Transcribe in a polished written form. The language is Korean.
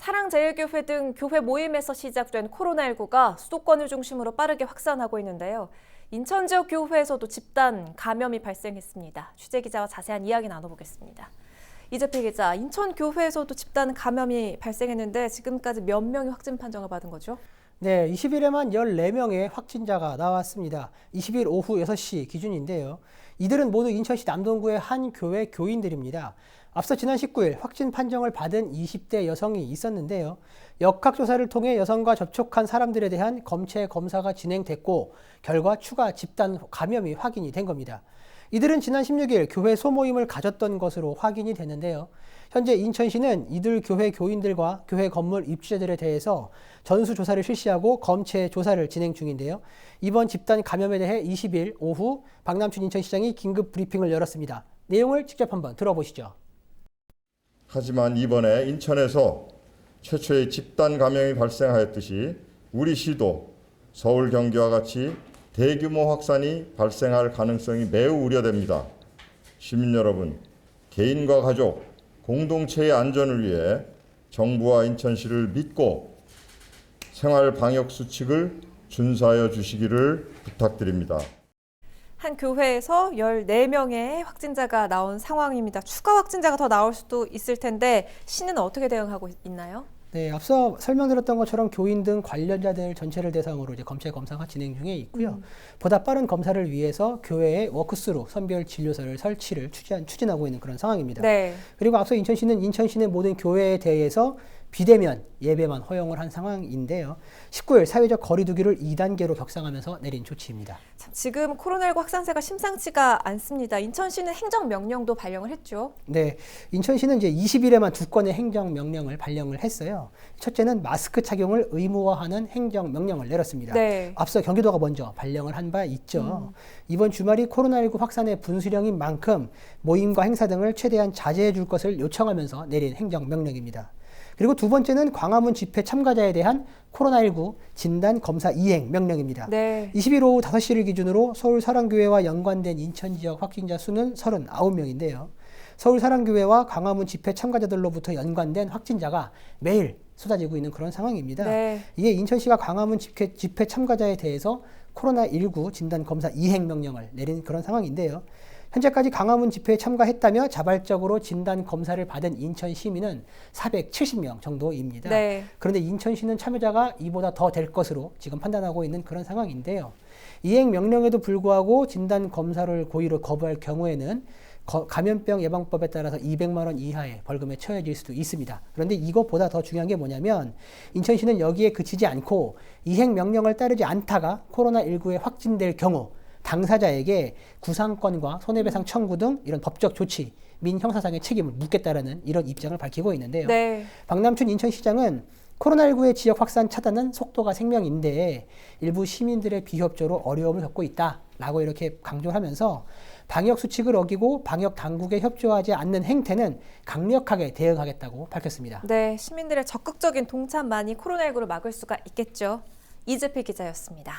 사랑제일교회 등 교회 모임에서 시작된 코로나19가 수도권을 중심으로 빠르게 확산하고 있는데요. 인천 지역 교회에서도 집단 감염이 발생했습니다. 취재기자와 자세한 이야기 나눠보겠습니다. 이재필 기자, 인천 교회에서도 집단 감염이 발생했는데 지금까지 몇 명이 확진 판정을 받은 거죠? 네, 20일에만 14명의 확진자가 나왔습니다. 20일 오후 6시 기준인데요. 이들은 모두 인천시 남동구의 한 교회 교인들입니다. 앞서 지난 19일 확진 판정을 받은 20대 여성이 있었는데요. 역학조사를 통해 여성과 접촉한 사람들에 대한 검체 검사가 진행됐고 결과 추가 집단 감염이 확인이 된 겁니다. 이들은 지난 16일 교회 소모임을 가졌던 것으로 확인이 됐는데요. 현재 인천시는 이들 교회 교인들과 교회 건물 입주자들에 대해서 전수조사를 실시하고 검체 조사를 진행 중인데요. 이번 집단 감염에 대해 20일 오후 박남춘 인천시장이 긴급 브리핑을 열었습니다. 내용을 직접 한번 들어보시죠. 하지만 이번에 인천에서 최초의 집단 감염이 발생하였듯이 우리 시도 서울, 경기와 같이 대규모 확산이 발생할 가능성이 매우 우려됩니다. 시민 여러분, 개인과 가족, 공동체의 안전을 위해 정부와 인천시를 믿고 생활 방역 수칙을 준수하여 주시기를 부탁드립니다. 한 교회에서 14명의 확진자가 나온 상황입니다. 추가 확진자가 더 나올 수도 있을 텐데 시는 어떻게 대응하고 있나요? 네, 앞서 설명드렸던 것처럼 교인 등 관련자들 전체를 대상으로 이제 검체 검사가 진행 중에 있고요. 보다 빠른 검사를 위해서 교회에 워크스루 선별 진료소를 설치를 추진하고 있는 그런 상황입니다. 네. 그리고 앞서 인천시는 인천시내 모든 교회에 대해서 비대면 예배만 허용을 한 상황인데요. 19일 사회적 거리 두기를 2단계로 격상하면서 내린 조치입니다. 참, 지금 코로나19 확산세가 심상치가 않습니다. 인천시는 행정명령도 발령을 했죠. 네, 인천시는 이제 20일에만 2건의 행정명령을 발령을 했어요. 첫째는 마스크 착용을 의무화하는 행정명령을 내렸습니다. 네. 앞서 경기도가 먼저 발령을 한 바 있죠. 이번 주말이 코로나19 확산의 분수령인 만큼 모임과 행사 등을 최대한 자제해 줄 것을 요청하면서 내린 행정명령입니다. 그리고 두 번째는 광화문 집회 참가자에 대한 코로나19 진단 검사 이행 명령입니다. 네. 20일 오후 5시를 기준으로 서울사랑교회와 연관된 인천 지역 확진자 수는 39명인데요. 서울사랑교회와 광화문 집회 참가자들로부터 연관된 확진자가 매일 쏟아지고 있는 그런 상황입니다. 네. 이에 인천시가 광화문 집회 참가자에 대해서 코로나19 진단 검사 이행 명령을 내린 그런 상황인데요. 현재까지 광화문 집회에 참가했다며 자발적으로 진단 검사를 받은 인천 시민은 470명 정도입니다. 네. 그런데 인천시는 참여자가 이보다 더 될 것으로 지금 판단하고 있는 그런 상황인데요. 이행 명령에도 불구하고 진단 검사를 고의로 거부할 경우에는 감염병 예방법에 따라서 200만 원 이하의 벌금에 처해질 수도 있습니다. 그런데 이것보다 더 중요한 게 뭐냐면 인천시는 여기에 그치지 않고 이행 명령을 따르지 않다가 코로나19에 확진될 경우 당사자에게 구상권과 손해배상 청구 등 이런 법적 조치, 민형사상의 책임을 묻겠다라는 이런 입장을 밝히고 있는데요. 네. 박남춘 인천시장은 코로나19의 지역 확산 차단은 속도가 생명인데 일부 시민들의 비협조로 어려움을 겪고 있다라고 이렇게 강조하면서 방역 수칙을 어기고 방역 당국에 협조하지 않는 행태는 강력하게 대응하겠다고 밝혔습니다. 네, 시민들의 적극적인 동참만이 코로나19를 막을 수가 있겠죠. 이재필 기자였습니다.